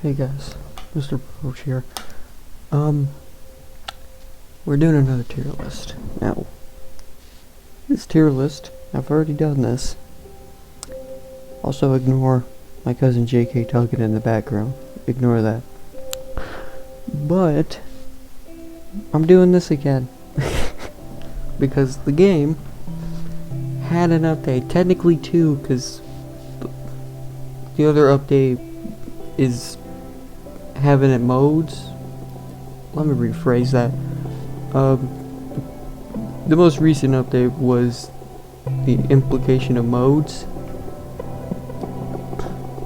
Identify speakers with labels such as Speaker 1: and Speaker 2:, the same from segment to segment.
Speaker 1: Hey guys, Mr. Roach here. We're doing another tier list. Now, this tier list, I've already done this. Also ignore my cousin JK talking in the background. Ignore that. But, I'm doing this again. Because the game had an update. Technically two, because the other update is having it modes. Let me rephrase that. The most recent update was the implication of modes,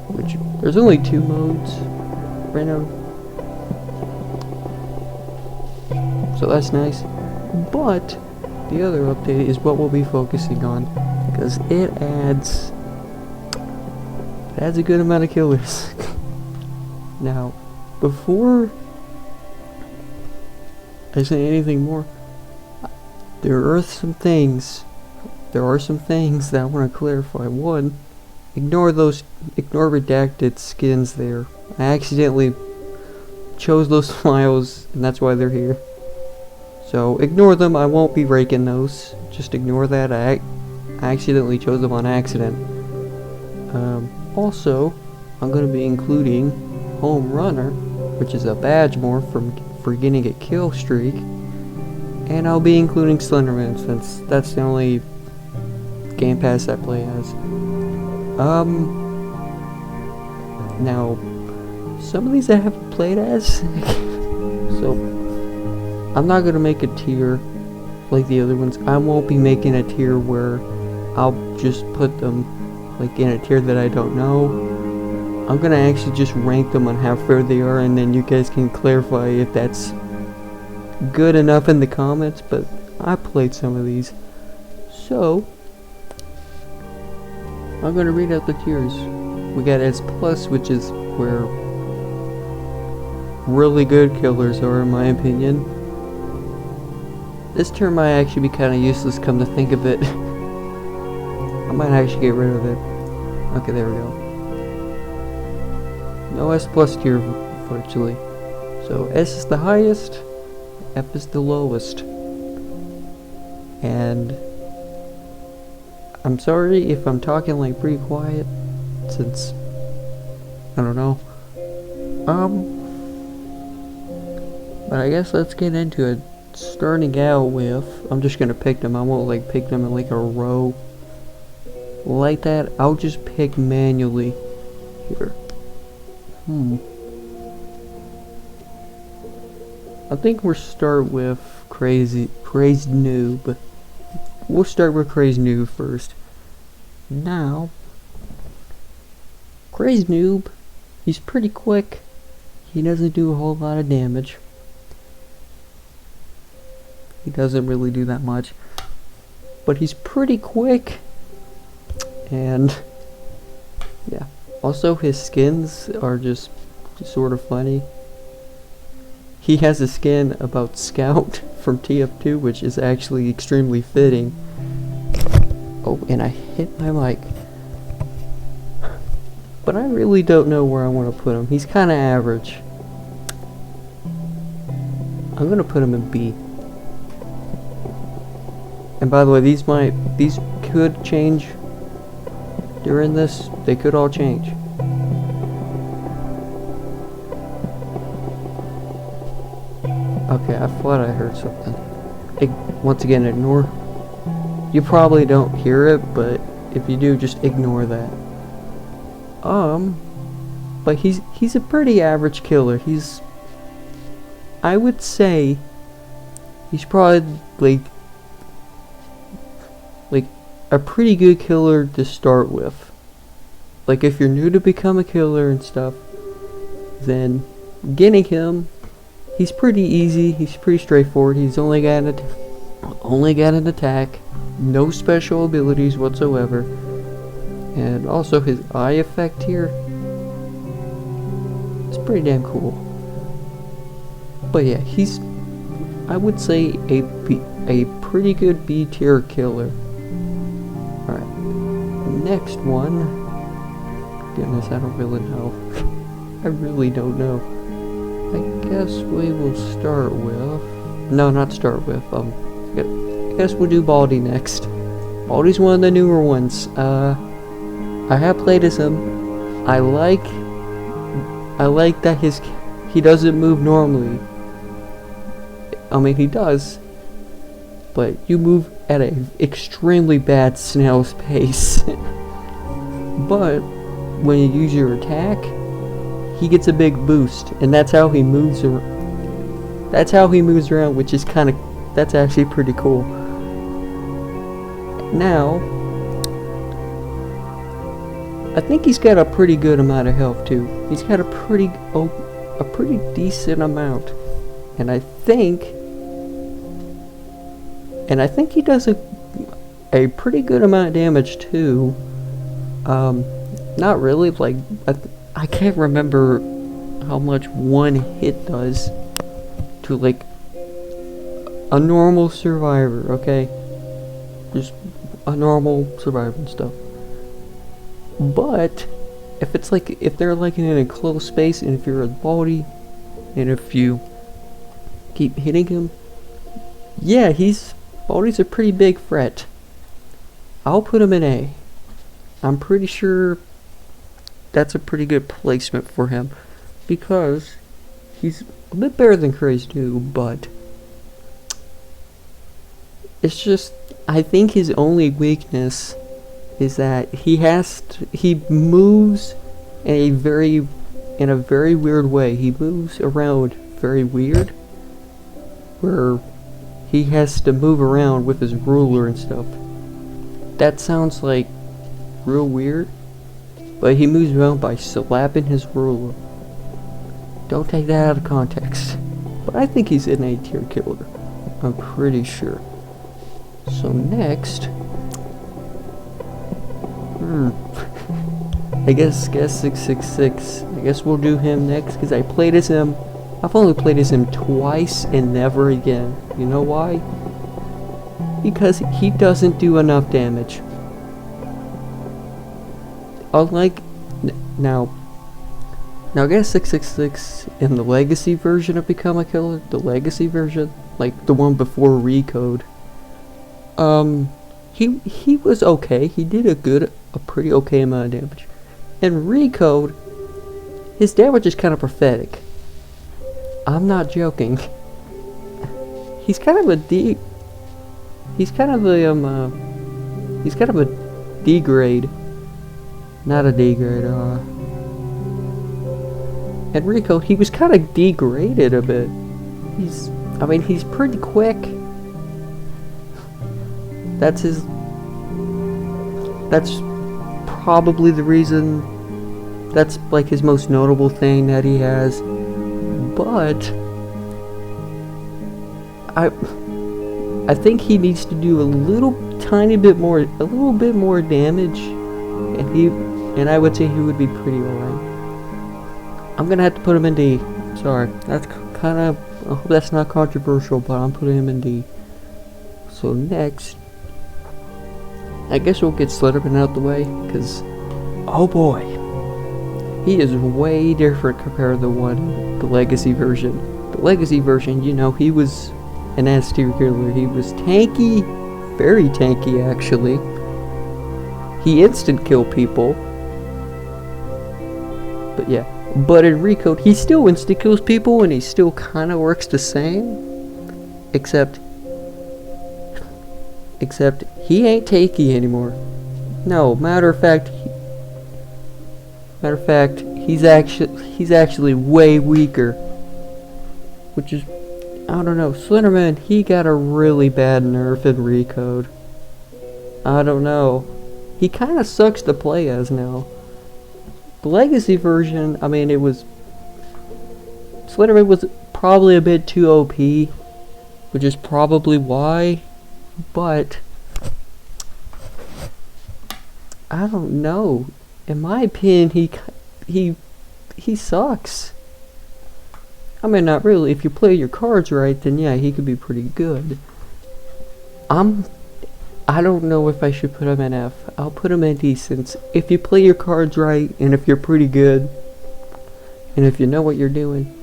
Speaker 1: which there's only 2 modes right now, so that's nice. But the other update is what we'll be focusing on, because it adds a good amount of killers. Now, before I say anything more, there are some things that I want to clarify. One, ignore redacted skins there. I accidentally chose those files, and that's why they're here. So ignore them. I won't be raking those. Just ignore that. I accidentally chose them on accident. Also, I'm going to be including Home Runner, which is a badge more for getting a kill streak, and I'll be including Slenderman since that's the only Game Pass I play as. Now, some of these I haven't played as, so I'm not gonna make a tier like the other ones. I won't be making a tier where I'll just put them like in a tier that I don't know. I'm gonna actually just rank them on how fair they are, and then you guys can clarify if that's good enough in the comments. But I played some of these, so I'm gonna read out the tiers. We got S+, which is where really good killers are, in my opinion. This tier might actually be kind of useless, come to think of it. I might actually get rid of it. Okay, there we go. No S+ tier, unfortunately. So S is the highest, F is the lowest. And I'm sorry if I'm talking like pretty quiet, since I don't know. But I guess let's get into it. Starting out with, I'm just gonna pick them. I won't like pick them in like a row like that. I'll just pick manually here. I think we'll start with Crazy Noob. We'll start with Crazy Noob first. Now, Crazy Noob, he's pretty quick. He doesn't do a whole lot of damage. He doesn't really do that much, but he's pretty quick, and yeah. Also, his skins are just sort of funny. He has a skin about Scout from TF2, which is actually extremely fitting. Oh, and I hit my mic. But I really don't know where I want to put him. He's kind of average. I'm gonna put him in B. And by the way, these could change during this. They could all change. Okay, I thought I heard something. Once again, ignore. You probably don't hear it, but if you do, just ignore that. But he's a pretty average killer. I would say he's probably like a pretty good killer to start with. Like, if you're new to become a killer and stuff, then getting him, he's pretty easy. He's pretty straightforward. He's only got an attack, no special abilities whatsoever, and also his eye effect here is pretty damn cool. But yeah, he's, I would say, a pretty good B tier killer. Alright, next one. Goodness, I don't really know. I really don't know. I guess we will start with... No, not start with. I guess we'll do Baldy next. Baldy's one of the newer ones. I have played as him. I like that he doesn't move normally. I mean, he does, but you move at an extremely bad snail's pace. But when you use your attack, he gets a big boost, and that's how he moves around. That's how he moves around, which is that's actually pretty cool. Now, I think he's got a pretty good amount of health too. He's got a pretty decent amount, and I think he does a pretty good amount of damage too. Not really, like I can't remember how much one hit does to like a normal survivor. Okay, just a normal survivor and stuff. But if they're like in an enclosed space, and if you're a Baldy, and if you keep hitting him, yeah, Baldy's a pretty big threat. I'll put him in A. I'm pretty sure that's a pretty good placement for him, because he's a bit better than Crazy too, but it's just, I think his only weakness is that he moves in a very weird way. He moves around very weird, where he has to move around with his ruler and stuff. That sounds like real weird, but he moves around by slapping his ruler. Don't take that out of context. But I think he's an A tier killer. I'm pretty sure. So next, I guess 666. I guess we'll do him next, because I played as him. I've only played as him twice and never again. You know why? Because he doesn't do enough damage. Unlike now I guess 666 in the legacy version of Become a Killer, the legacy version, like the one before recode. He was okay. He did a pretty okay amount of damage. In recode, his damage is kind of pathetic. I'm not joking. He's kind of a D grade. Not a D grade, At recode, he was kind of degraded a bit. He's pretty quick. That's probably the reason. That's like his most notable thing that he has. But I think he needs to do a little bit more damage, and I would say he would be pretty alright. I'm gonna have to put him in D. Sorry, that's kind of, I hope that's not controversial, but I'm putting him in D. So next, I guess we'll get Slenderman out the way, because, oh boy, he is way different compared to the legacy version. The legacy version, you know, he was an S tier killer. He was tanky, very tanky actually. He instant kill people. But yeah, but in recode, he still instant kills people, and he still kind of works the same, except he ain't tanky anymore. No, matter of fact, he's actually way weaker, which is, I don't know. Slenderman, he got a really bad nerf in recode. I don't know. He kind of sucks to play as now. The legacy version, I mean, Slenderman was probably a bit too OP, which is probably why, but I don't know. In my opinion, he sucks. I mean, not really. If you play your cards right, then yeah, he could be pretty good. I don't know if I should put him in F. I'll put him in D, since if you play your cards right, and if you're pretty good, And if you know what you're doing,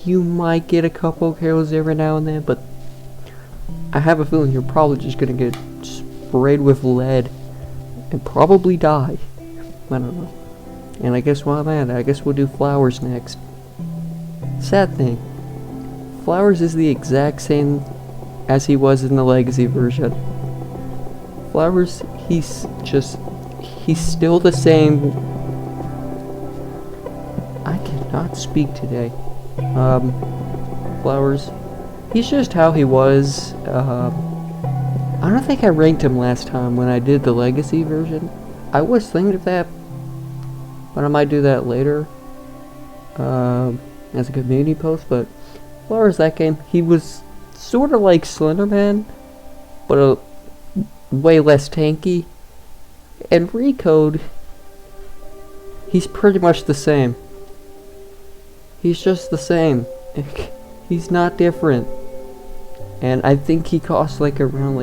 Speaker 1: you might get a couple kills every now and then, but I have a feeling you're probably just gonna get sprayed with lead and probably die. I don't know. And I guess while I'm at it, I guess we'll do Flowers next. Sad thing, Flowers is the exact same as he was in the Legacy version. Flowers, he's still the same. I cannot speak today. Flowers, he's just how he was. I don't think I ranked him last time when I did the Legacy version. I was thinking of that, but I might do that later as a community post. But Flowers, that game, he was sort of like Slenderman, but way less tanky. And Recode, he's pretty much the same. He's just the same. He's not different. And I think he costs like around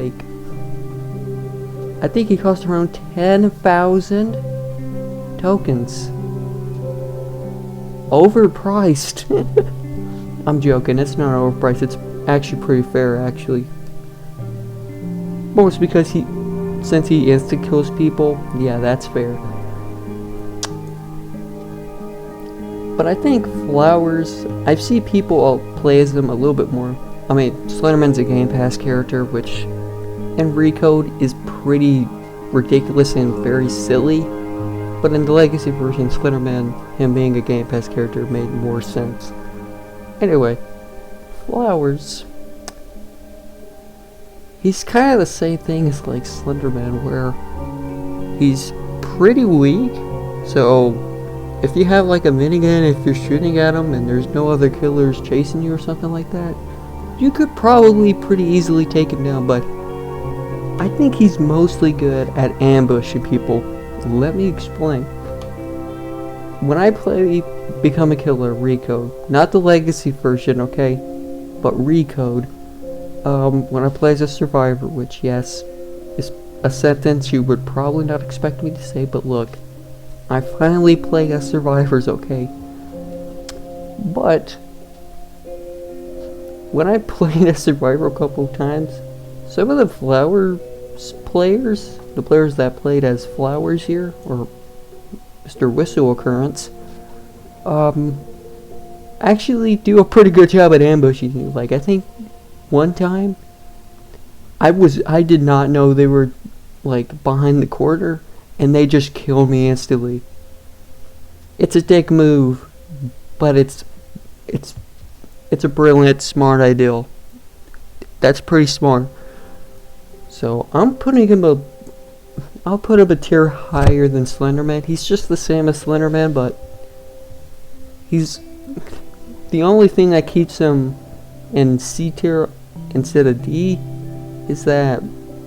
Speaker 1: I think he costs around 10,000 tokens. Overpriced. I'm joking, it's not overpriced, it's actually pretty fair actually. Most because since he insta kills people, yeah, that's fair. But I think Flowers, I've seen people play as him a little bit more. I mean, Slenderman's a Game Pass character, which in Recode is pretty ridiculous and very silly. But in the Legacy version, Slenderman, him being a Game Pass character, made more sense. Anyway, Flowers, he's kind of the same thing as like Slenderman, where he's pretty weak. So if you have like a minigun, if you're shooting at him and there's no other killers chasing you or something like that, you could probably pretty easily take him down. But I think he's mostly good at ambushing people. Let me explain. When I play Become a Killer Recode, not the Legacy version, okay, but Recode, when I play as a survivor, which yes, is a sentence you would probably not expect me to say, but look, I finally play as survivors, okay? But when I played as survivor a couple of times, some of the Flowers players, the players that played as Flowers here, or Mr. Whistle Occurrence, actually do a pretty good job at ambushing you. Like, I think one time, I did not know they were, like, behind the corner, and they just killed me instantly. It's a dick move, but it's a brilliant, smart idea. That's pretty smart. So I'm putting him I'll put him a tier higher than Slenderman. He's just the same as Slenderman, but he's the only thing that keeps him in C tier instead of D is that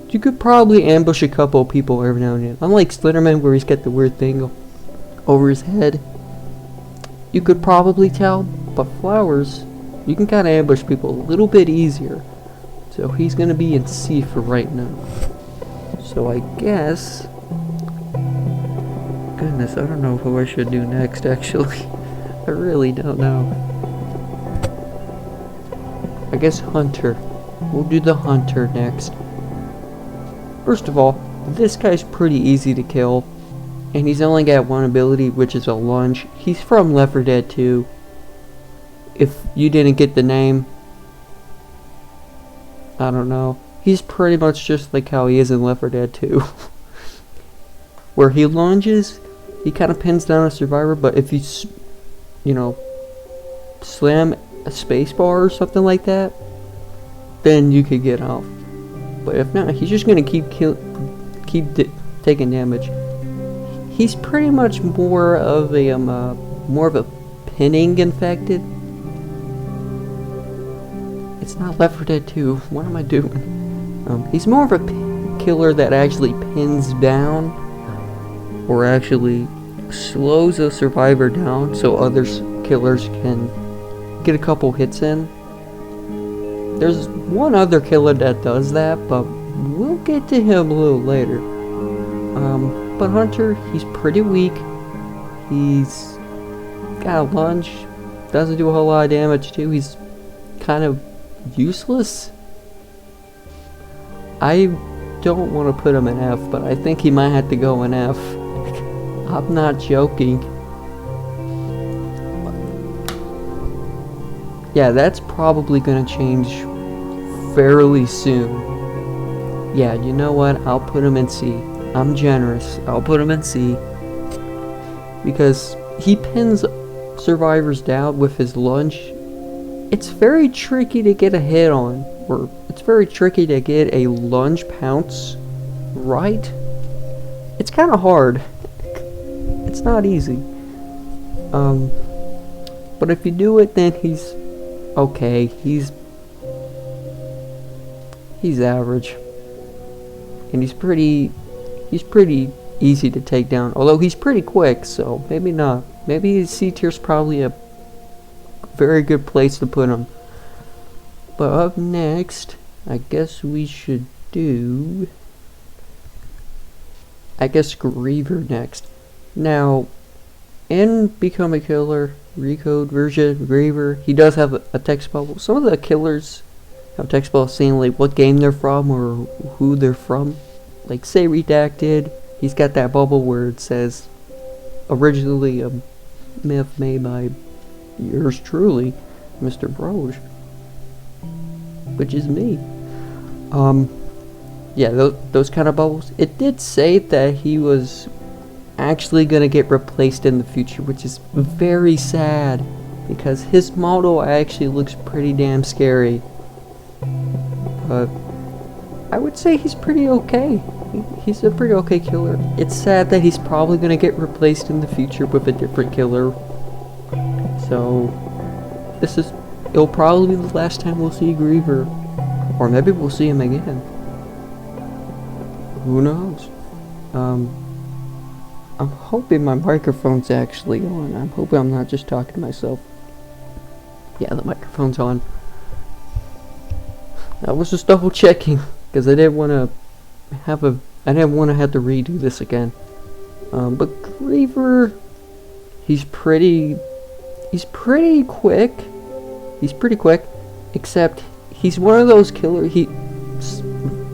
Speaker 1: you could probably ambush a couple of people every now and then. Unlike Slenderman, where he's got the weird thing over his head, you could probably tell. But Flowers, you can kind of ambush people a little bit easier. So he's gonna be in C for right now. So I guess, goodness, I don't know who I should do next actually. I really don't know. I guess Hunter. We'll do the Hunter next. First of all, this guy's pretty easy to kill, and he's only got one ability, which is a lunge. He's from Left 4 Dead 2. If you didn't get the name, I don't know. He's pretty much just like how he is in Left 4 Dead 2. Where he lunges, he kind of pins down a survivor, but if you, slam a spacebar or something like that, then you could get off. But if not, he's just gonna keep taking damage. He's pretty much more of a pinning infected. It's not Left 4 Dead 2. What am I doing? He's more of a killer that actually pins down, or actually slows a survivor down so other killers can get a couple hits in. There's one other killer that does that, but we'll get to him a little later. But Hunter, he's pretty weak. He's got a lunge, doesn't do a whole lot of damage too. He's kind of useless. I don't want to put him in F, but I think he might have to go in F. I'm not joking. Yeah, that's probably gonna change fairly soon. Yeah, you know what? I'll put him in C. I'm generous. I'll put him in C. Because he pins survivors down with his lunge. It's very tricky to get a hit on. Or it's very tricky to get a lunge pounce right. It's kind of hard. It's not easy. But if you do it, then he's okay. He's average. And he's pretty easy to take down. Although he's pretty quick, so maybe not. Maybe C tier's probably a very good place to put him. But up next, I guess we should do... I guess Griever next. Now, in Become a Killer, Recode version, Griever, he does have a text bubble. Some of the killers have text bubbles saying like what game they're from or who they're from. Like say Redacted, he's got that bubble where it says originally a myth made by yours truly, Mr. Broge, which is me. Yeah, those kind of bubbles. It did say that he was actually gonna get replaced in the future, which is very sad because his model actually looks pretty damn scary. But I would say he's pretty okay. He's a pretty okay killer. It's sad that he's probably gonna get replaced in the future with a different killer. So it'll probably be the last time we'll see Griever, or maybe we'll see him again. Who knows? I'm hoping my microphone's actually on. I'm hoping I'm not just talking to myself. Yeah, the microphone's on. I was just double checking because I didn't want to have to redo this again. But Griever, he's pretty quick. He's pretty quick, except he's one of those killers.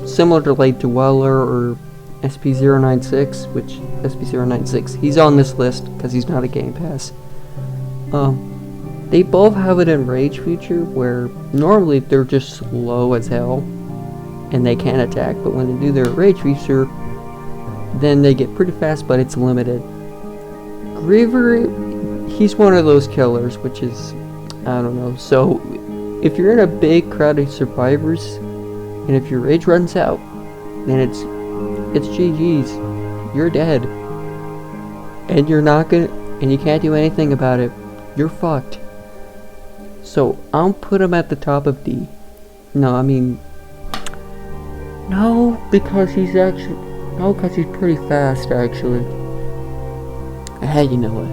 Speaker 1: Similar to like Dweller or SP096, which SP096, he's on this list because he's not a Game Pass. They both have an enrage feature where normally they're just slow as hell and they can't attack, but when they do their enrage feature, then they get pretty fast, but it's limited. Griever, he's one of those killers, which is, I don't know. So if you're in a big crowd of survivors, and if your rage runs out, then it's GG's. You're dead. And you can't do anything about it. You're fucked. So I'll put him at the top of D. No, because he's pretty fast actually. Hey, you know what?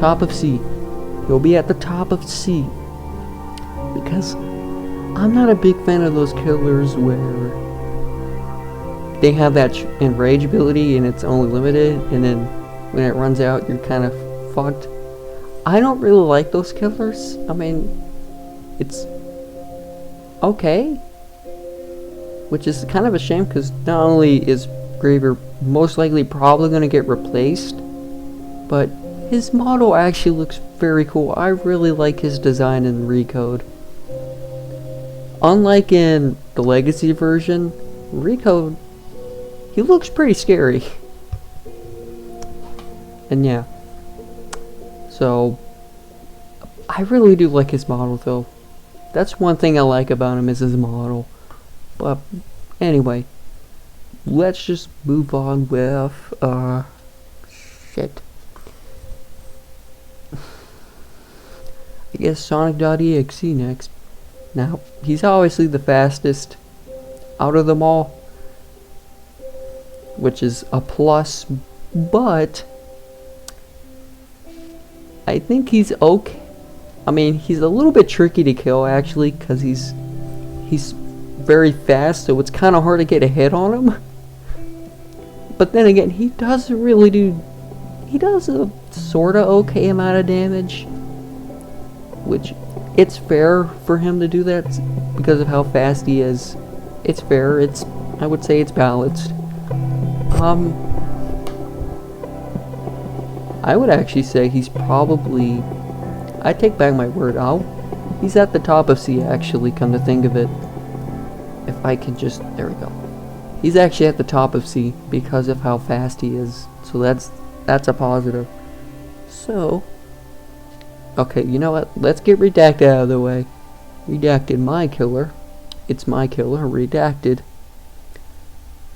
Speaker 1: Top of C. He'll be at the top of C. Because I'm not a big fan of those killers where they have that enrage ability and it's only limited, and then when it runs out you're kind of fucked. I don't really like those killers. It's okay, which is kind of a shame because not only is Griever most likely probably going to get replaced, but his model actually looks very cool. I really like his design in Recode. Unlike in the Legacy version, Recode, he looks pretty scary. And yeah. So, I really do like his model though. That's one thing I like about him is his model. But anyway, let's just move on with, shit. I guess Sonic.exe next. Now, he's obviously the fastest out of them all, which is a plus, but I think he's okay. He's a little bit tricky to kill actually, because he's very fast, so it's kind of hard to get a hit on him. But then again, he does a sort of okay amount of damage. which it's fair for him to do that because of how fast he is. It's fair. I would say it's balanced. I would actually say he's probably, I take back my word, he's at the top of C actually, come to think of it. If I can just, there we go. He's actually at the top of C because of how fast he is. So that's a positive. So, okay, you know what? Let's get Redacted out of the way. Redacted my killer. It's my killer, Redacted.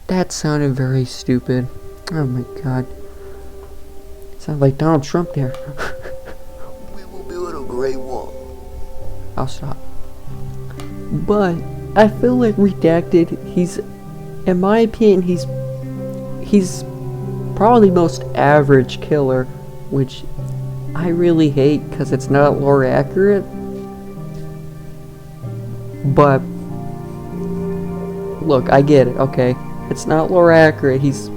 Speaker 1: That sounded very stupid. Oh my god. Sounds like Donald Trump there. We will build a great wall. I'll stop. But I feel like Redacted, in my opinion, he's probably the most average killer, which I really hate because it's not lore accurate. But look, I get it, okay? It's not lore accurate. He's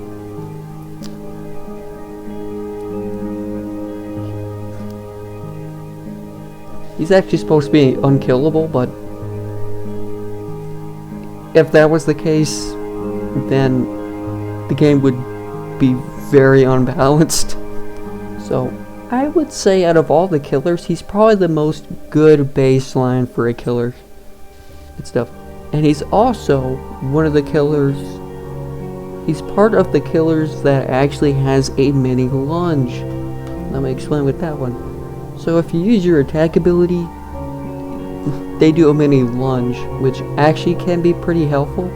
Speaker 1: actually supposed to be unkillable, but if that was the case, then the game would be very unbalanced. So I would say out of all the killers, he's probably the most good baseline for a killer and stuff. And he's also one of the killers, he's part of the killers that actually has a mini lunge. Let me explain with that one. So if you use your attack ability, they do a mini lunge, which actually can be pretty helpful.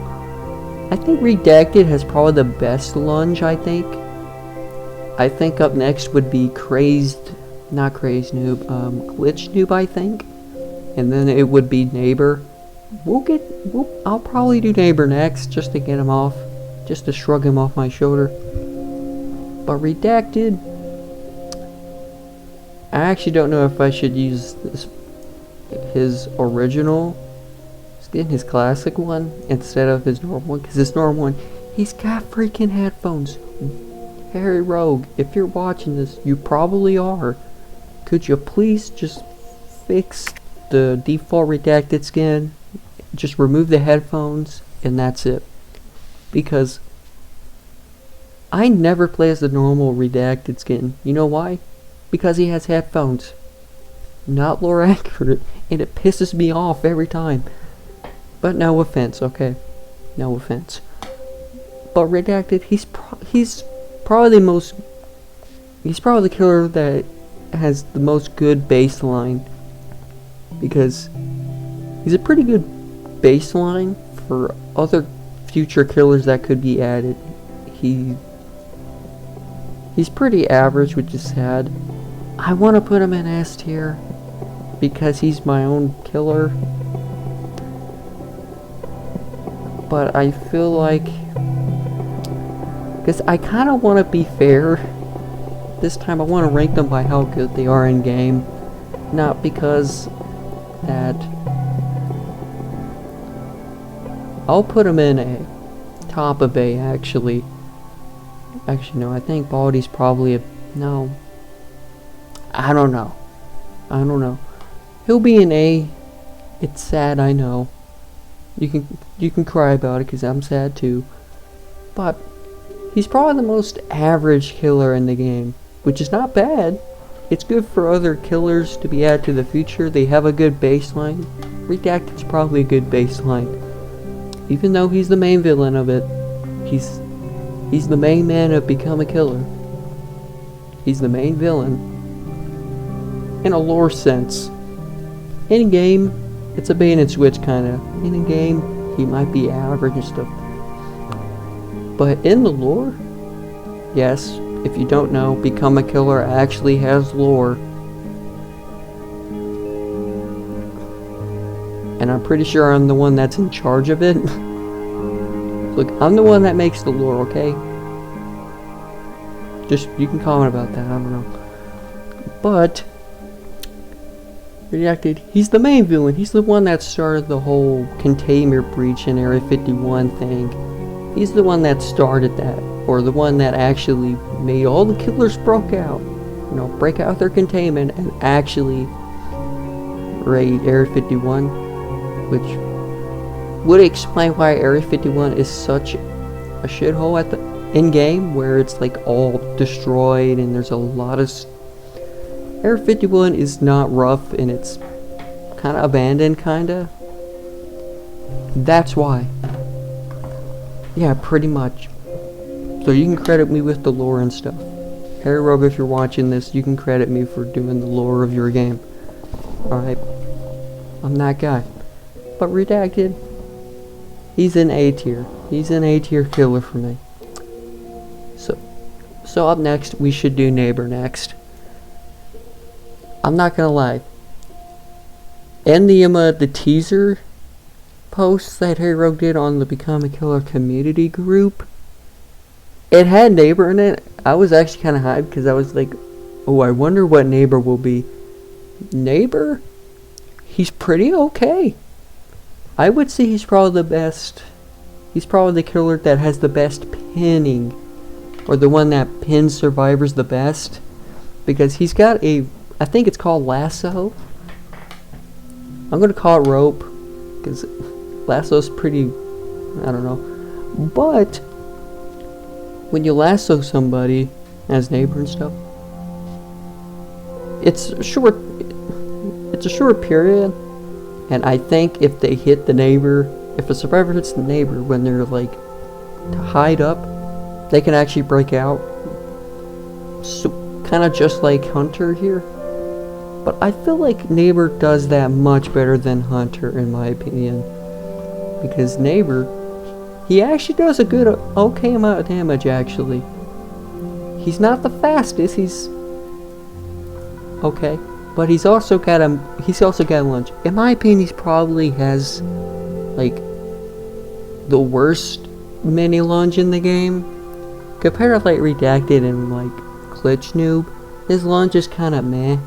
Speaker 1: I think Redacted has probably the best lunge, I think. I think up next would be Glitch Noob, I think. And then it would be Neighbor. I'll probably do Neighbor next, just to get him off. Just to shrug him off my shoulder. But Redacted, I actually don't know if I should use his original skin, his classic one, instead of his normal one, because his normal one, he's got freaking headphones. Harry Rogue, if you're watching this, you probably are. Could you please just fix the default Redacted skin, just remove the headphones, and that's it. Because I never play as the normal Redacted skin. You know why? Because he has headphones. Not lore accurate, and it pisses me off every time. But no offense, okay? No offense. But Redacted, he's probably the killer that has the most good baseline, because he's a pretty good baseline for other future killers that could be added. He's pretty average, which is sad. I want to put him in S tier because he's my own killer, but I feel like, because I kind of want to be fair this time, I want to rank them by how good they are in game, not because that. I'll put him in A, top of A actually. Actually no, I think Baldy's probably no. I don't know. He'll be an A. It's sad, I know. You can cry about it because I'm sad too. But he's probably the most average killer in the game, which is not bad. It's good for other killers to be added to the future. They have a good baseline. Redacted's probably a good baseline. Even though he's the main villain of it, he's the main man of Become a Killer. He's the main villain. In a lore sense. In game, it's a bait and switch kinda. In game, he might be average and stuff. But in the lore, yes, if you don't know, Become a Killer actually has lore. And I'm pretty sure I'm the one that's in charge of it. Look, I'm the one that makes the lore, okay? Just, you can comment about that, I don't know. But Redacted, he's the main villain. He's the one that started the whole container breach in Area 51 thing. He's the one that started that, or the one that actually made all the killers break out their containment and actually raid Area 51, which would explain why Area 51 is such a shithole at the in-game, where it's like all destroyed and there's a lot of Area 51 is not rough and it's kind of abandoned, kinda. That's why. Yeah, pretty much. So you can credit me with the lore and stuff. Harry Rogue, if you're watching this, you can credit me for doing the lore of your game. Alright? I'm that guy. But Redacted, he's an A tier. He's an A tier killer for me. So up next, we should do Neighbor next. I'm not gonna lie. In the teaser post that Harry Rogue did on the Become a Killer community group, it had Neighbor in it. I was actually kind of hyped because I was like, oh, I wonder what Neighbor will be. Neighbor? He's pretty okay. I would say he's probably the best. He's probably the killer that has the best pinning, or the one that pins survivors the best, because he's got a, I think it's called lasso. I'm gonna call it rope, because lasso's pretty, I don't know. But when you lasso somebody as Neighbor and stuff, it's a short period, and I think if they hit the neighbor, if a survivor hits the neighbor when they're like tied up, they can actually break out. So kind of just like Hunter here. But I feel like Neighbor does that much better than Hunter, in my opinion. Because Neighbor, he actually does a good, okay amount of damage, actually. He's not the fastest, he's okay. But he's also got a lunge. In my opinion, he probably has, like, the worst mini lunge in the game. Compared to, like, Redacted and, like, Glitch Noob, his lunge is kind of meh.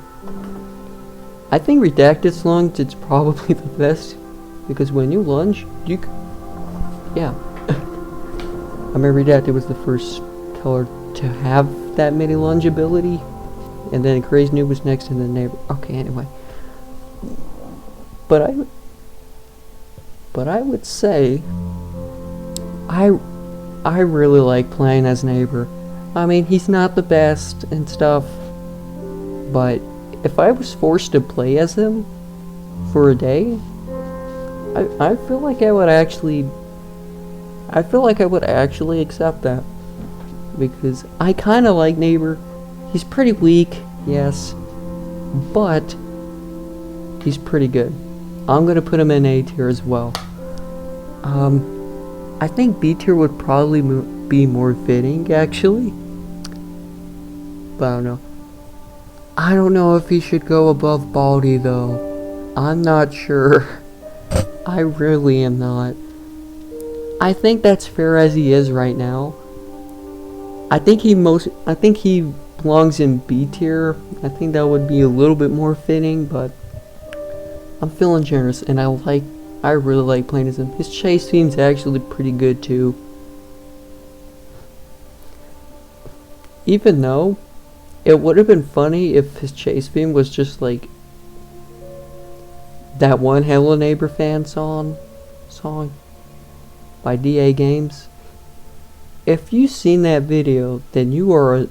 Speaker 1: I think Redacted's lunge is probably the best, because when you lunge, yeah. I mean, Redacted was the first killer to have that mini lunge ability, and then Crazy Noob was next, and then Neighbor. Okay, anyway. But I would say I really like playing as Neighbor. I mean, he's not the best and stuff, but if I was forced to play as him for a day, I feel like I would actually accept that, because I kind of like Neighbor. He's pretty weak, yes, but he's pretty good. I'm gonna put him in A tier as well. I think B tier would probably be more fitting, actually. But I don't know. I don't know if he should go above Baldy, though. I'm not sure. I really am not. I think that's fair as he is right now. I think he belongs in B tier. I think that would be a little bit more fitting, but I'm feeling generous, and I really like playing as him. His chase seems actually pretty good too. Even though it would have been funny if his chase theme was just like that one Hello Neighbor fan song by DA Games. If you've seen that video, then you are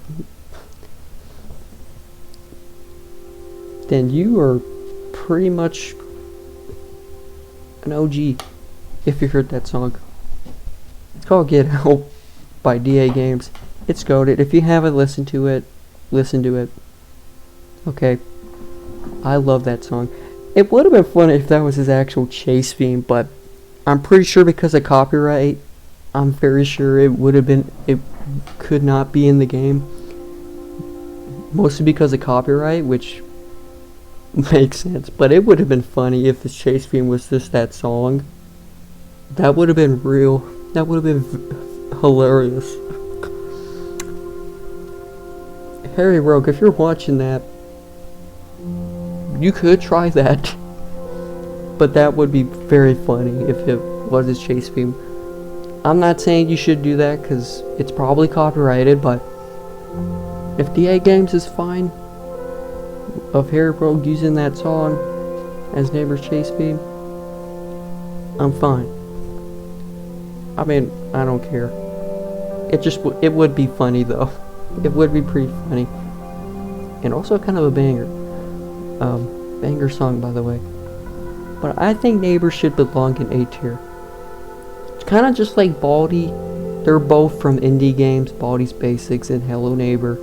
Speaker 1: pretty much an OG if you heard that song. It's called Get Help by DA Games. It's goated. If you haven't listened to it, listen to it. Okay. I love that song. It would have been fun if that was his actual chase theme, but I'm pretty sure because of copyright, I'm very sure it could not be in the game. Mostly because of copyright, which makes sense. But it would have been funny if his chase theme was just that song. That would have been real. That would have been hilarious. Harry Rogue, if you're watching that, you could try that. But that would be very funny if it was his chase theme. I'm not saying you should do that because it's probably copyrighted, but if DA Games is fine of Harry Rogue using that song, as neighbor's chase speed, I'm fine. I mean, I don't care. It would be funny though. It would be pretty funny. And also kind of a banger. Banger song, by the way. But I think Neighbor should belong in A tier. It's kind of just like Baldi. They're both from indie games, Baldi's Basics and Hello Neighbor.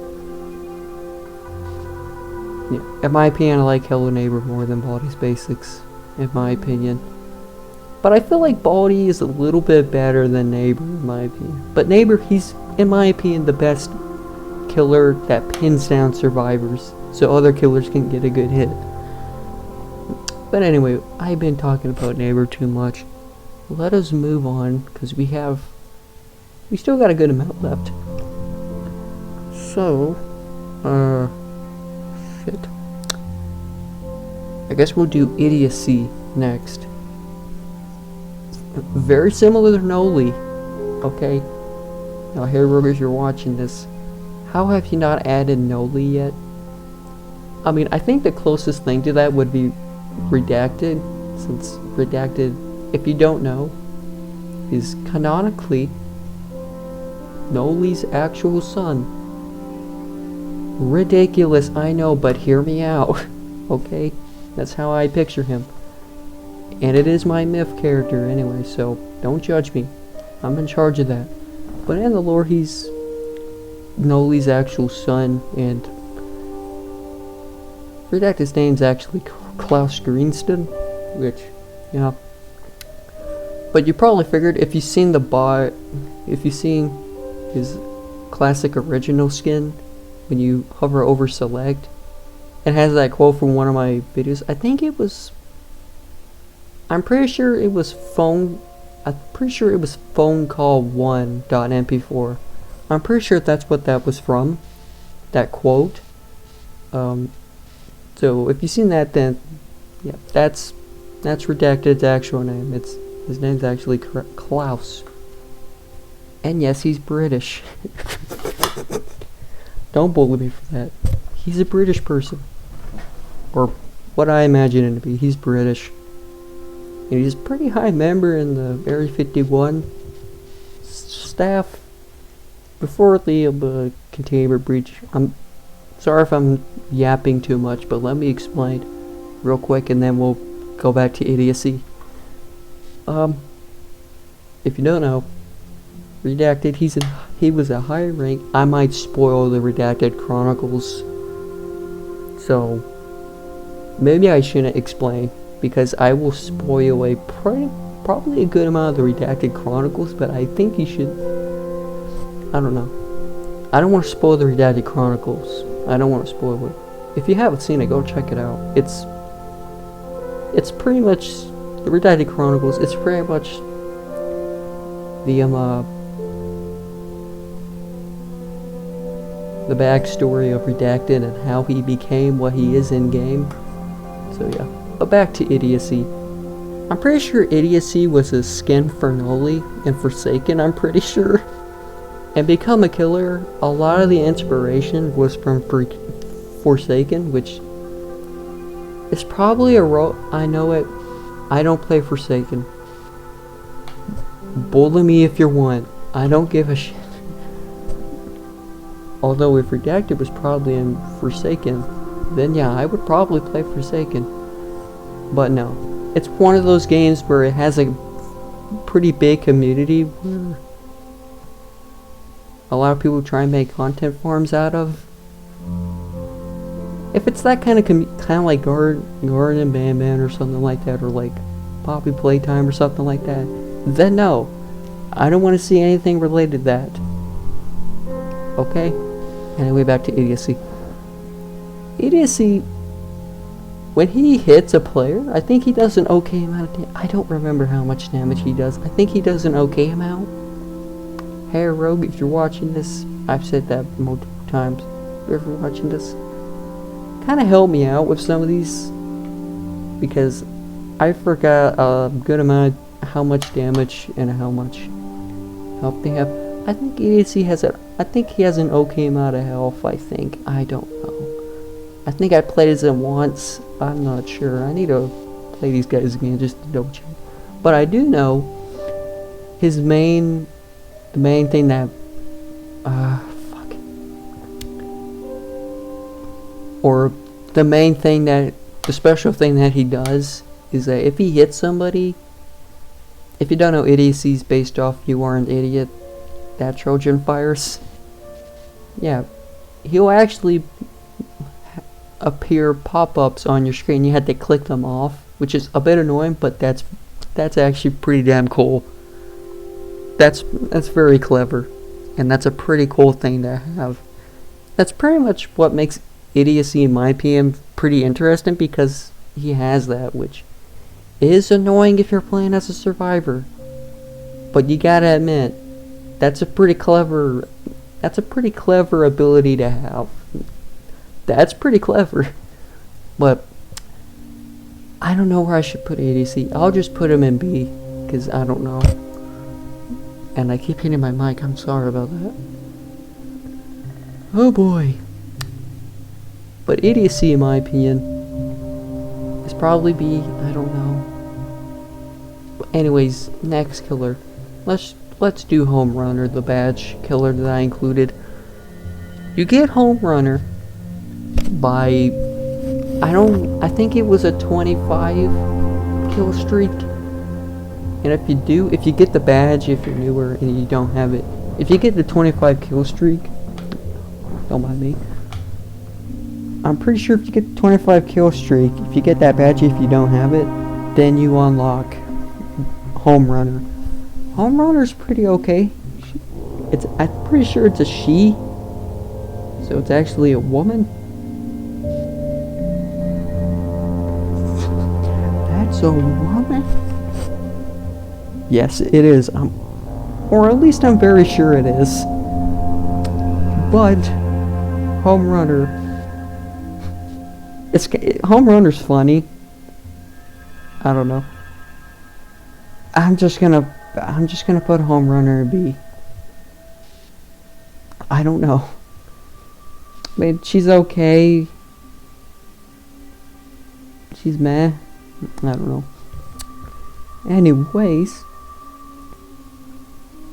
Speaker 1: Yeah, in my opinion, I like Hello Neighbor more than Baldi's Basics, in my opinion. But I feel like Baldi is a little bit better than Neighbor, in my opinion. But Neighbor, he's, in my opinion, the best killer that pins down survivors, so other killers can get a good hit. But anyway, I've been talking about Neighbor too much. Let us move on, because we still got a good amount left. So, shit. I guess we'll do Idiocy next. Very similar to Noli. Okay? Now, Hero, if you're watching this, how have you not added Noli yet? I mean, I think the closest thing to that would be Redacted, since Redacted, if you don't know, is canonically Noli's actual son. Ridiculous, I know, but hear me out. Okay? That's how I picture him. And it is my myth character anyway, so don't judge me. I'm in charge of that. But in the lore, he's Noli's actual son, and Redacted's name's actually Klaus Greenston, which, yeah. But you probably figured if you've seen if you've seen his classic original skin, when you hover over select, it has that quote from one of my videos. I'm pretty sure it was phone call 1.mp4. I'm pretty sure that's what that was from, that quote. So if you've seen that, then yeah, that's Redacted's actual name. His name's actually Klaus. And yes, he's British. Don't bully me for that. He's a British person, or what I imagine him to be. He's British. And he's a pretty high member in the Area 51 staff. Before the container breach, I'm sorry if I'm yapping too much, but let me explain real quick, and then we'll go back to Idiocy. If you don't know, Redacted, he was a higher rank. I might spoil the Redacted Chronicles, so maybe I shouldn't explain, because I will spoil probably a good amount of the Redacted Chronicles, but I think you should. I don't know. I don't want to spoil the Redacted Chronicles. I don't want to spoil it. If you haven't seen it, go check it out. It's pretty much the Redacted Chronicles. It's pretty much the backstory of Redacted and how he became what he is in game. So yeah. But back to Idiocy. I'm pretty sure Idiocy was a skin for Noli and Forsaken, I'm pretty sure. And Become a Killer, a lot of the inspiration was from Forsaken, which is probably a role. I know it. I don't play Forsaken. Bully me if you want. I don't give a shit. Although if Redacted was probably in Forsaken, then yeah, I would probably play Forsaken. But no. It's one of those games where it has a pretty big community where a lot of people try and make content farms out of. If it's that kind of like Garden Ban or something like that, or like Poppy Playtime or something like that, then no. I don't want to see anything related to that. Okay? Anyway, back to Idiocy. Idiocy, when he hits a player, I think he does an okay amount of damage. I don't remember how much damage he does. I think he does an okay amount. Hey Rogue, if you're watching this, I've said that multiple times. If you're ever watching this, kind of help me out with some of these, because I forgot a good amount of how much damage and how much health they have. I think Idiocy has he has an okay amount of health, I think. I don't know. I think I played as him once. I'm not sure. I need to play these guys again just to double check. But I do know the main thing that, or the main thing that, the special thing that he does is that if he hits somebody, if you don't know, idiocy is based off you are an idiot, that Trojan fires. Yeah, he'll actually appear pop-ups on your screen. You had to click them off, which is a bit annoying, but that's actually pretty damn cool. That's very clever, and that's a pretty cool thing to have. That's pretty much what makes idiocy, in my opinion, pretty interesting, because he has that, which is annoying if you're playing as a survivor. But you gotta admit, that's a pretty clever ability to have. That's pretty clever. But I don't know where I should put ADC. I'll just put him in B, because I don't know. And I keep hitting my mic, I'm sorry about that. Oh boy. But idiocy, in my opinion, is probably B. I don't know. But anyways, next killer. Let's do Home Runner, the badge killer that I included. You get Home Runner by, I think it was a 25 kill streak. And if you get the badge, if you're newer and you don't have it, if you get the 25 kill streak, don't mind me, I'm pretty sure if you get the 25 kill streak, if you get that badge, if you don't have it, then you unlock Home Runner. Home Runner's pretty okay. I'm pretty sure it's a she, so it's actually a woman. That's a woman? Yes, it is. Or at least I'm very sure it is. But Home Runner, Home Runner's funny. I don't know. I'm just gonna put Home Runner in B. I don't know. I mean, she's okay. She's meh. I don't know. Anyways,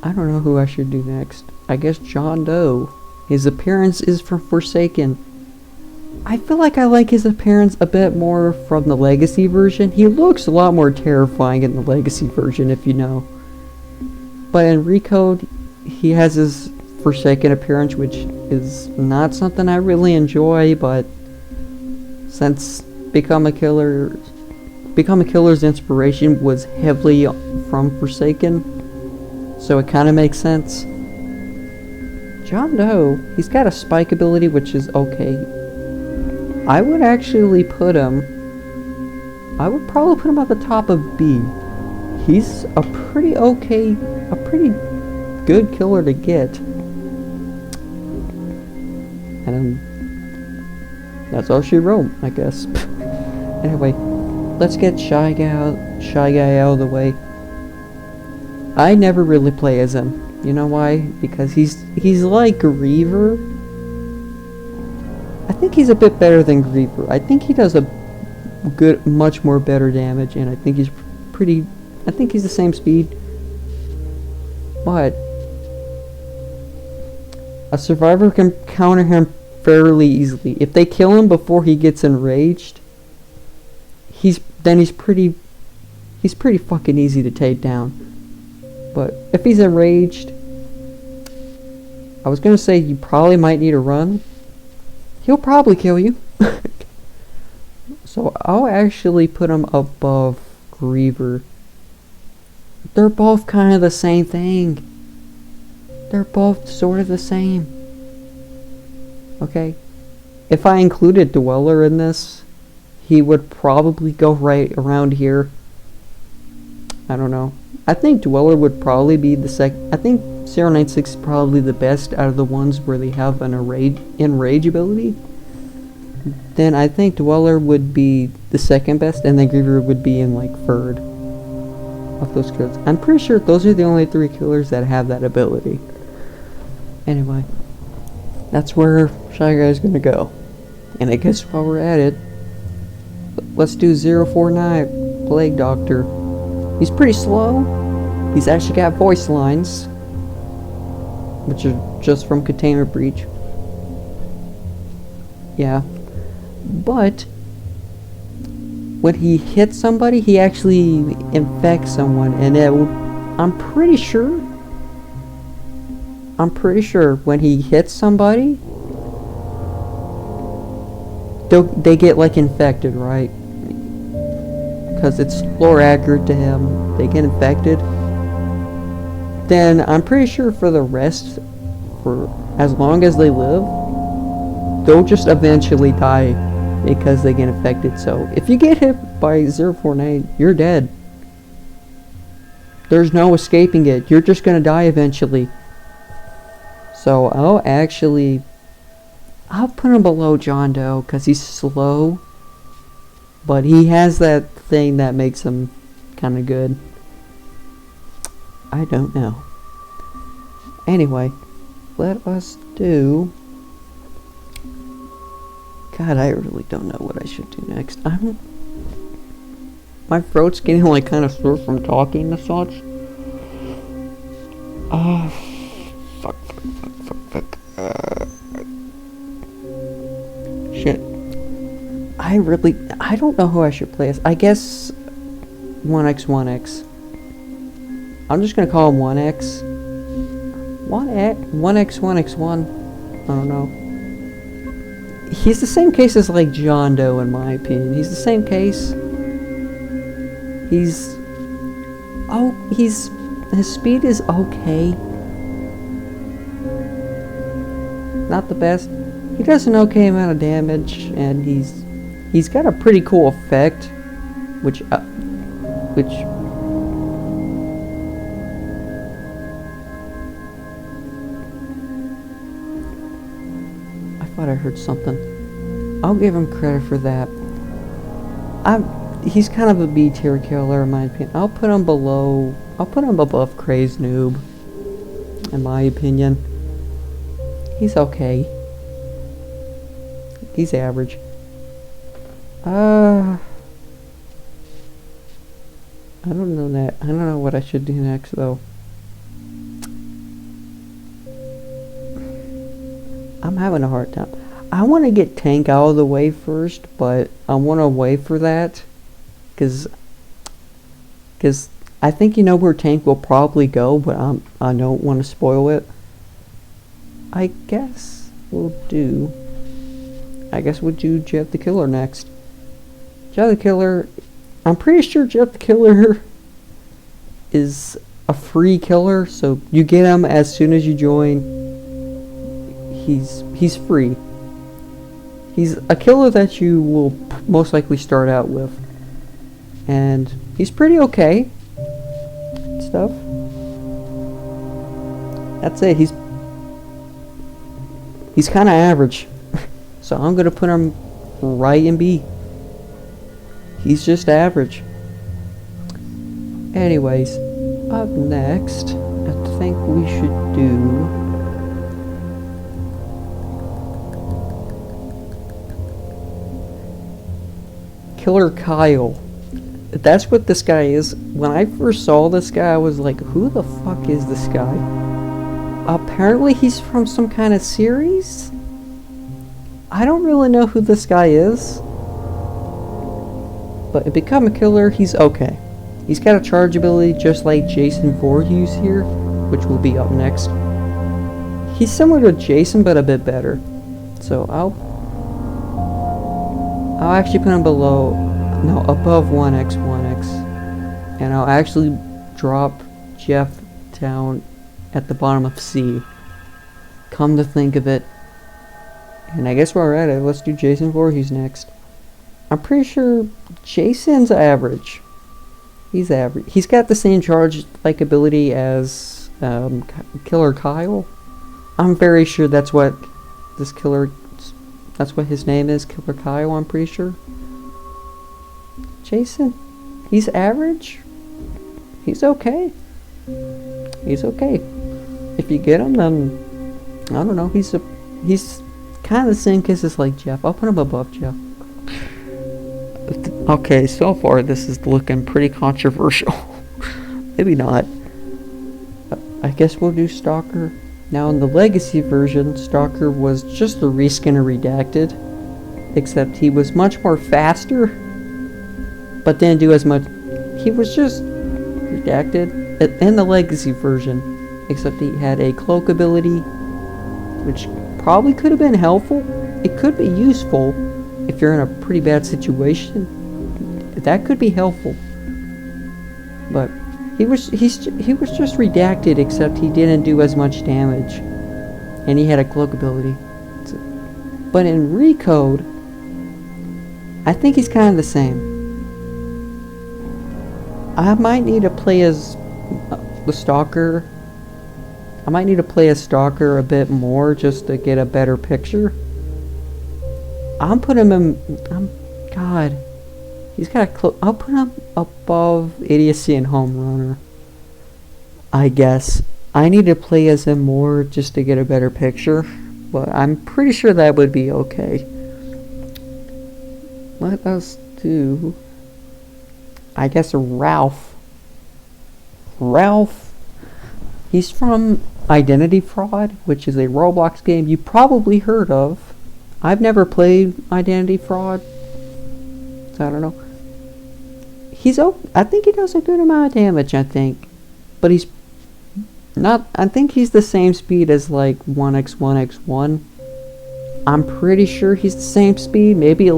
Speaker 1: I don't know who I should do next. I guess John Doe. His appearance is from Forsaken. I feel like I like his appearance a bit more from the Legacy version. He looks a lot more terrifying in the Legacy version, if you know. But in Recode, he has his Forsaken appearance, which is not something I really enjoy, but since Become a Killer's inspiration was heavily from Forsaken, so it kind of makes sense. John Doe, he's got a spike ability, which is okay. I would actually put him, I would probably put him at the top of B. He's a pretty good killer to get. And that's all she wrote, I guess. Anyway, let's get Shy Guy out of the way. I never really play as him. You know why? Because he's like Griever. I think he's a bit better than Griever. I think he does much more better damage, and I think he's the same speed. But a survivor can counter him fairly easily. If they kill him before he gets enraged, he's pretty fucking easy to take down. But if he's enraged, I was gonna say you probably might need to run. He'll probably kill you. So I'll actually put him above Griever. They're both kind of the same thing. They're both sort of the same. Okay? If I included Dweller in this, he would probably go right around here. I don't know. I think Dweller would probably be the second. I think 096 is probably the best out of the ones where they have an enrage ability. Then I think Dweller would be the second best, and then Griever would be in like third of those killers. I'm pretty sure those are the only 3 killers that have that ability. Anyway, that's where Shy Guy is gonna go. And I guess while we're at it, let's do 049. plague doctor. He's pretty slow. He's actually got voice lines, which are just from Container Breach. Yeah. But when he hits somebody, he actually infects someone, and I'm pretty sure when he hits somebody, they get like infected, right? Because it's more accurate to him. They get infected. Then I'm pretty sure for the rest, for as long as they live, they'll just eventually die because they get infected. So if you get hit by 049, you're dead. There's no escaping it. You're just gonna die eventually. So I'll put him below John Doe because he's slow, but he has that thing that makes him kind of good. I don't know. Anyway, let us do... God, I really don't know what I should do next. My throat's getting like kind of sore from talking and such. Fuck. Shit. I don't know who I should play as. I guess 1x1x. I'm just gonna call him 1x. 1x1x1. I don't know. He's the same case as like John Doe in my opinion. He's the same case. His speed is okay. Not the best. He does an okay amount of damage, and he's got a pretty cool effect, which I thought I heard something. I'll give him credit for that. He's kind of a B tier killer in my opinion. I'll put him above Crazed Noob, in my opinion. He's okay. He's average. I don't know that. I don't know what I should do next though. I'm having a hard time. I want to get Tank out of the way first, but I want to wait for that. Because I think you know where Tank will probably go, but I don't want to spoil it. I guess we'll do Jeff the Killer next. Jeff the Killer, I'm pretty sure Jeff the Killer is a free killer, so you get him as soon as you join. He's free. He's a killer that you will most likely start out with. And he's pretty okay. Stuff. That's it. He's kind of average. So I'm going to put him right in B. He's just average. Anyways, up next, I think we should do... Killer Kyle. That's what this guy is. When I first saw this guy, I was like, who the fuck is this guy? Apparently he's from some kind of series? I don't really know who this guy is. But to become a killer, he's okay. He's got a charge ability just like Jason Voorhees here, which will be up next. He's similar to Jason, but a bit better. So I'll actually put him above 1x1x. And I'll actually drop Jeff down at the bottom of C. Come to think of it. And I guess we're at it. Let's do Jason Voorhees next. I'm pretty sure Jason's average. He's average. He's got the same charge-like ability as Killer Kyle. I'm very sure that's what his name is, Killer Kyle, I'm pretty sure. Jason, he's average. He's okay. He's okay. If you get him, then I don't know. He's kind of the same case as like Jeff. I'll put him above Jeff. Okay, so far this is looking pretty controversial. Maybe not. I guess we'll do Stalker. Now in the Legacy version, Stalker was just a reskin of Redacted, except he was much more faster, but didn't do as much. He was just Redacted in the Legacy version, except he had a cloak ability, which probably could have been helpful. It could be useful if you're in a pretty bad situation. That could be helpful, but he was just Redacted, except he didn't do as much damage, and he had a cloak ability. But in Recode, I think he's kind of the same. I might need to play as the Stalker. I might need to play as Stalker a bit more just to get a better picture. I'm putting him in. God. He's got a I'll put him above Idiocy and Home Runner, I guess. I need to play as him more just to get a better picture, but I'm pretty sure that would be okay. Let us do, I guess, Ralph. Ralph, he's from Identity Fraud, which is a Roblox game you probably heard of. I've never played Identity Fraud, so I don't know. I think he does a good amount of damage, but he's not, I think he's the same speed as like 1x1x1. I'm pretty sure he's the same speed, maybe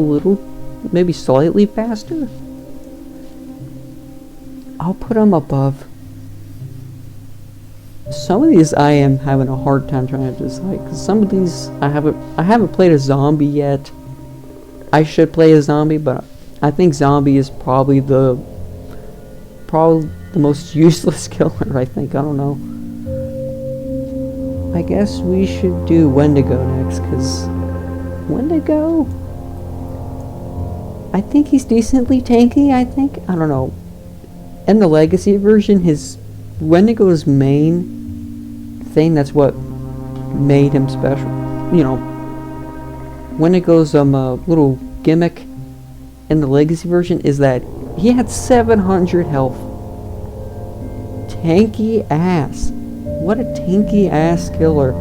Speaker 1: slightly faster. I'll put him above. Some of these I am having a hard time trying to decide, because some of these I haven't played a zombie yet. I should play a zombie, but I think zombie is probably the most useless killer, I think. I don't know. I guess we should do Wendigo next, because Wendigo, I think he's decently tanky, I don't know. In the Legacy version, Wendigo's main thing, that's what made him special. You know, Wendigo's little gimmick in the Legacy version is that he had 700 health. Tanky ass. What a tanky ass killer.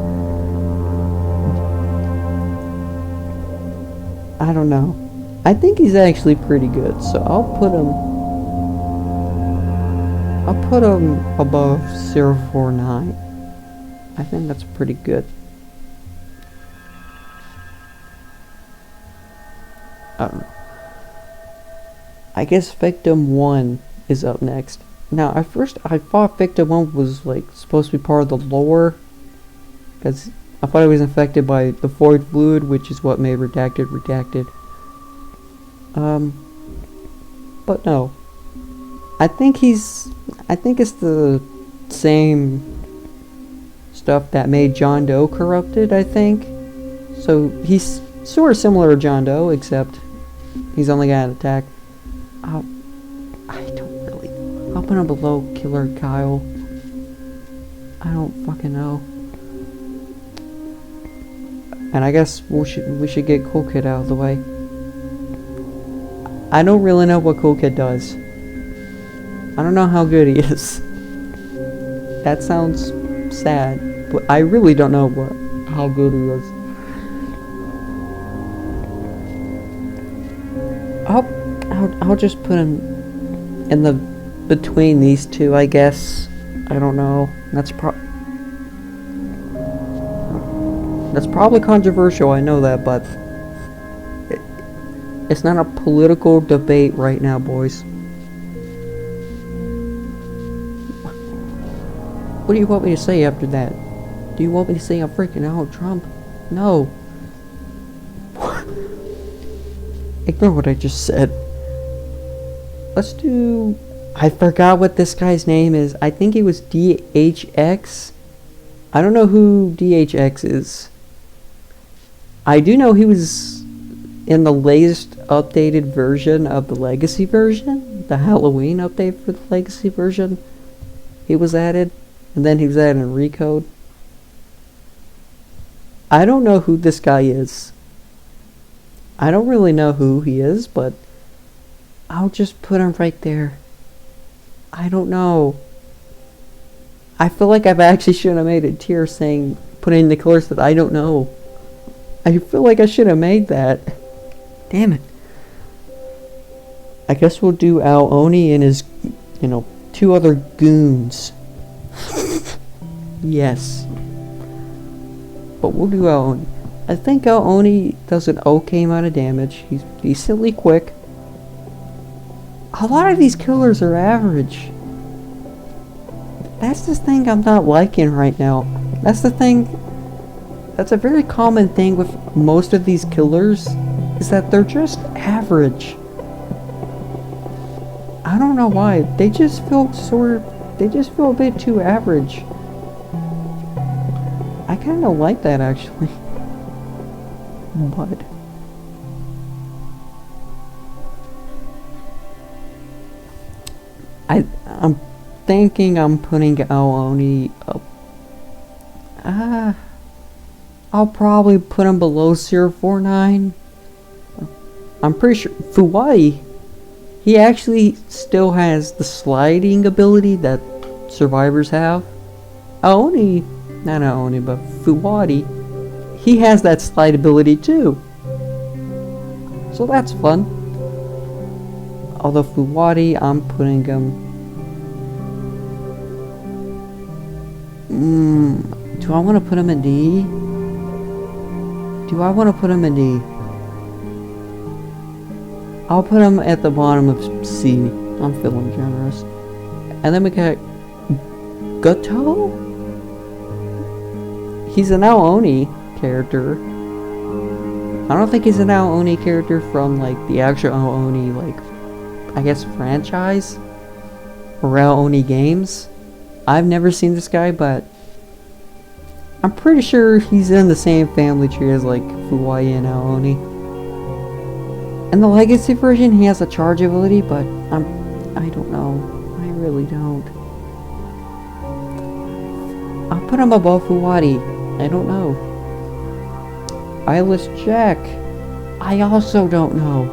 Speaker 1: I don't know. I think he's actually pretty good, so I'll put him above 049. I think that's pretty good. I don't know. I guess Victim 1 is up next. Now, at first I thought Victim 1 was like supposed to be part of the lore, because I thought he was infected by the Void Fluid, which is what made Redacted. But no. I think it's the same stuff that made John Doe corrupted, I think. So he's sort of similar to John Doe, except he's only got an attack. I'll put him below Killer Kyle. I don't fucking know. And I guess we should get Cool Kid out of the way. I don't really know what Cool Kid does. I don't know how good he is. That sounds sad, but I really don't know how good he is. I'll just put him in the between these two, I guess. I don't know. That's probably controversial, I know that, but it's not a political debate right now, boys. What do you want me to say after that? Do you want me to say I'm freaking out, Trump? No. Ignore what I just said. Let's do... I forgot what this guy's name is. I think it was DHX. I don't know who DHX is. I do know he was in the latest updated version of the Legacy version. The Halloween update for the Legacy version. He was added. And then he was added in Recode. I don't know who this guy is. I don't really know who he is, but I'll just put him right there. I don't know. I feel like I've actually should have made a tier saying, putting the colors that I don't know. I feel like I should have made that. Damn it. I guess we'll do Al Oni and his, 2 other goons. Yes. But we'll do Al Oni. I think Al Oni does an okay amount of damage. He's decently quick. A lot of these killers are average. That's the thing I'm not liking right now. That's the thing. That's a very common thing with most of these killers, is that they're just average. I don't know why. They just feel a bit too average. I kind of like that actually. But I'm thinking I'm putting Al Oni up. I'll probably put him below 049. I'm pretty sure Fuwai, he actually still has the sliding ability that survivors have. Not Aoni, but Fuwadi, he has that slide ability too. So that's fun. Although Fuwadi, I'm putting him... do I want to put him in D? I'll put him at the bottom of C. I'm feeling generous. And then we got Goto? He's an Al Oni character. I don't think he's an Al Oni character from like the actual Al Oni, like, I guess franchise? Or Al Oni games. I've never seen this guy, but I'm pretty sure he's in the same family tree as like Fuwai and Al Oni. In the Legacy version, he has a charge ability, but I don't know. I really don't. I'll put him above Fuwadi. I don't know. Eyeless Jack. I also don't know.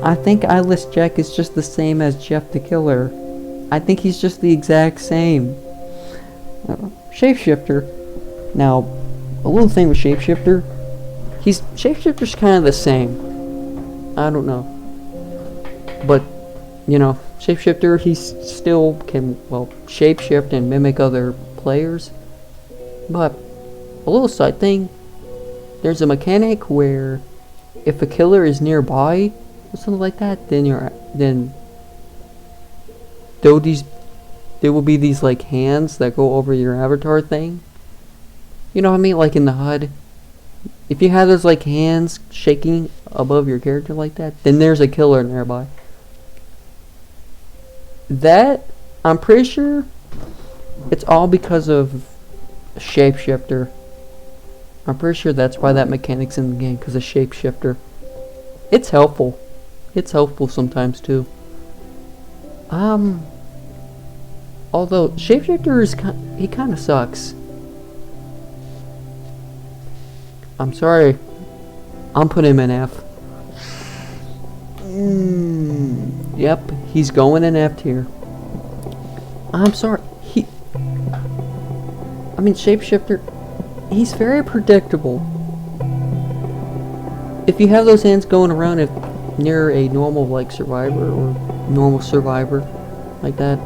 Speaker 1: I think Eyeless Jack is just the same as Jeff the Killer. I think he's just the exact same. Shapeshifter. Now, a little thing with Shapeshifter. Shapeshifter's kind of the same. I don't know. But, Shapeshifter, he still can, shapeshift and mimic other players. But, a little side thing. There's a mechanic where if a killer is nearby, or something like that, then there will be these like hands that go over your avatar thing. You know what I mean? Like in the HUD. If you have those like hands shaking above your character like that, then there's a killer nearby. That, I'm pretty sure, it's all because of Shapeshifter. I'm pretty sure that's why that mechanic's in the game, because of Shapeshifter. It's helpful. It's helpful sometimes too. Although Shapeshifter he kind of sucks. I'm sorry. I'm putting him in F. Yep, he's going in F tier. I'm sorry. Shapeshifter, he's very predictable. If you have those hands going around near a normal like survivor or normal survivor like that,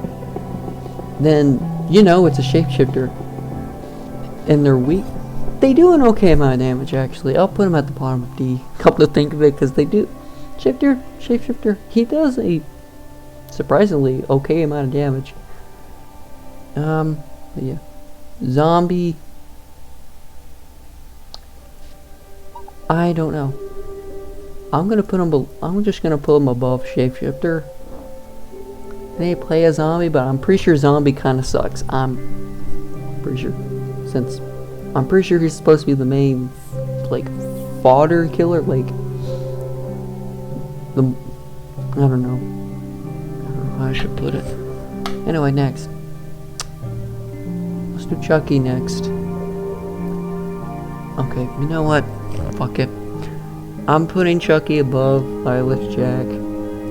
Speaker 1: then it's a Shapeshifter. And they're weak. They do an okay amount of damage actually. I'll put them at the bottom of D. Come to think of it, because they do. Shapeshifter, he does a surprisingly okay amount of damage. But yeah. Zombie, I don't know. I'm just gonna put him above Shapeshifter. They play a zombie, but I'm pretty sure zombie kind of sucks. I'm pretty sure, since I'm pretty sure he's supposed to be the main like fodder killer, like I don't know how I should put it. Anyway, next. Let's do Chucky next. Okay, you know what? Fuck it. I'm putting Chucky above Eyeless Jack.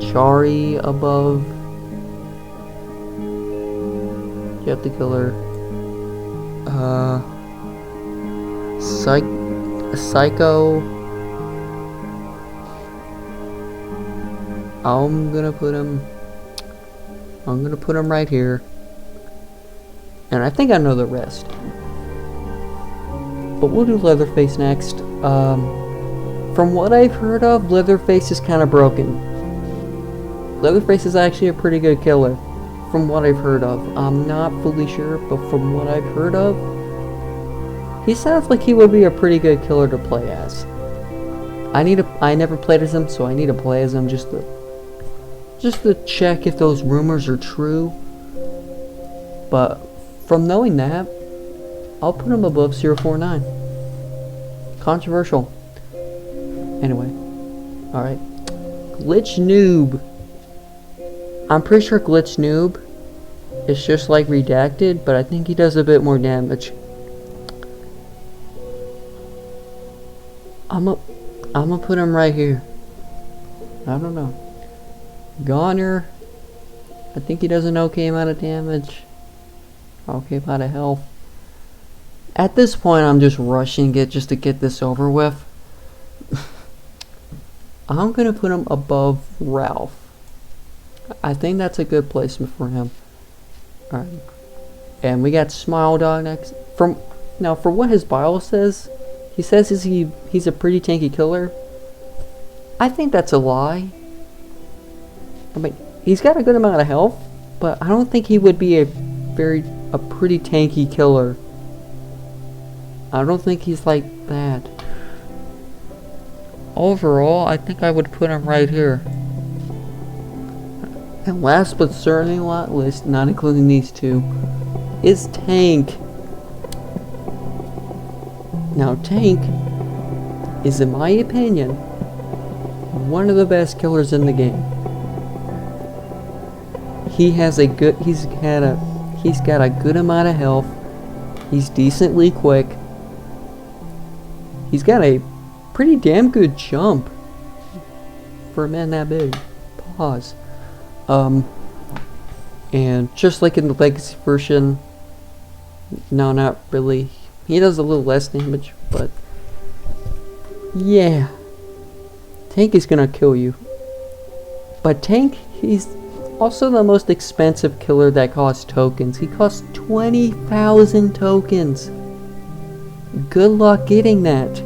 Speaker 1: Chari above Jet the Killer. Psycho. I'm gonna put him right here. And I think I know the rest. But we'll do Leatherface next. From what I've heard of, Leatherface is kind of broken. Leatherface is actually a pretty good killer. From what I've heard of. I'm not fully sure, but from what I've heard of, he sounds like he would be a pretty good killer to play as. I never played as him, so I need to play as him just to check if those rumors are true. But from knowing that, I'll put him above 049. Controversial. Anyway. Alright. Glitch Noob. I'm pretty sure Glitch Noob is just like Redacted, but I think he does a bit more damage. I'm gonna put him right here. I don't know. Goner. I think he does an okay amount of damage. Okay amount of health. At this point, I'm just rushing it just to get this over with. I'm gonna put him above Ralph. I think that's a good placement for him. Alright. And we got Smile Dog next. For what his bio says, he says he's a pretty tanky killer. I think that's a lie. I mean, he's got a good amount of health, but I don't think he would be a pretty tanky killer. I don't think he's like that. Overall, I think I would put him right here. And last but certainly not least, not including these two, is Tank. Now Tank is, in my opinion, one of the best killers in the game. He's got a good amount of health. He's decently quick. He's got a pretty damn good jump for a man that big. Pause. And just like in the Legacy version, no, not really. He does a little less damage, but yeah. Tank is gonna kill you. But Tank, he's also the most expensive killer that costs tokens. He costs 20,000 tokens. Good luck getting that.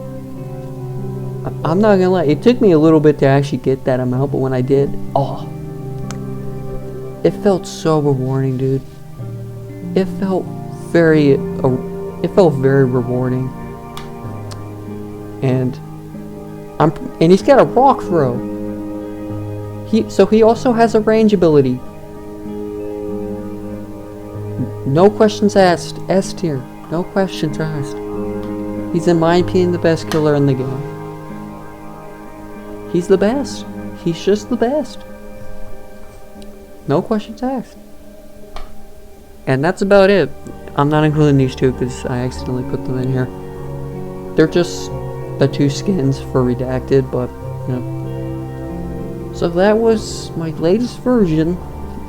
Speaker 1: I'm not gonna lie, it took me a little bit to actually get that amount, but when I did, oh, it felt so rewarding, dude. It felt very rewarding. And he's got a rock throw. So he also has a range ability. No questions asked. S tier. No questions asked. He's, in my opinion, the best killer in the game. He's the best. He's just the best. No questions asked. And that's about it. I'm not including these two because I accidentally put them in here. They're just the two skins for Redacted, but, you know. So that was my latest version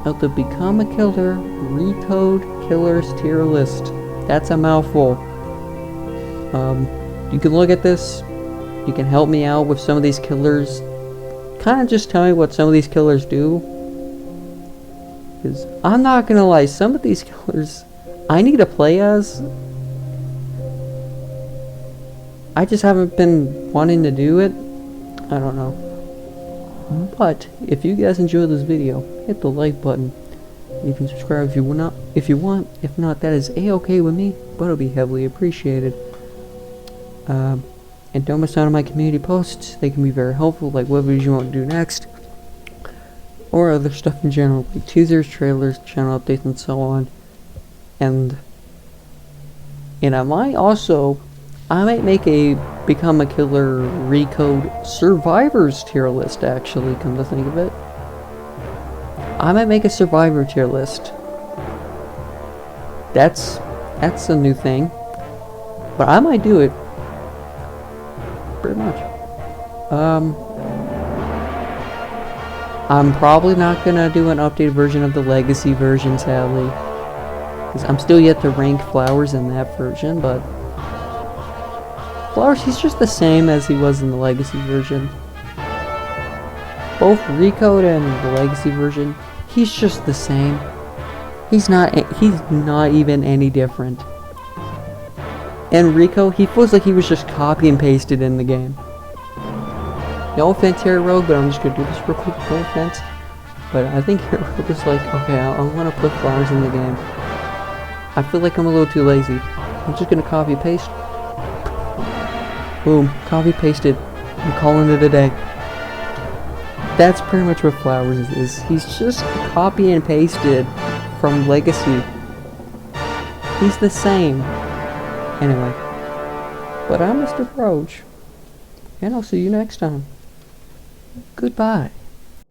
Speaker 1: of the Become a Killer Recode Killers tier list. That's a mouthful. You can look at this. You can help me out with some of these killers. Kind of just tell me what some of these killers do. Because I'm not gonna lie, some of these killers I need to play as. I just haven't been wanting to do it. I don't know. But if you guys enjoyed this video, hit the like button. You can subscribe if you want. If not, that is a-okay with me, but it'll be heavily appreciated. And don't miss out on my community posts. They can be very helpful, like what videos you want to do next, or other stuff in general, like teasers, trailers, channel updates, and so on. And I might make a Become a Killer Recode Survivors tier list, actually, come to think of it. I might make a Survivor tier list. That's a new thing. But I might do it. Pretty much. I'm probably not gonna do an updated version of the Legacy version, sadly. Because I'm still yet to rank Flowers in that version, but... Flowers, he's just the same as he was in the Legacy version. Both Recode and the Legacy version, he's just the same. He's not even any different. And Rico, he feels like he was just copy and pasted in the game. No offense here, Rogue, but I'm just gonna do this real quick, no offense. But I think Rogue was like, okay, I want to put Flowers in the game. I feel like I'm a little too lazy. I'm just gonna copy paste. Boom, copy pasted. I'm calling it a day. That's pretty much what Flowers is. He's just copy and pasted from Legacy. He's the same. Anyway. But I'm Mr. Broach. And I'll see you next time. Goodbye.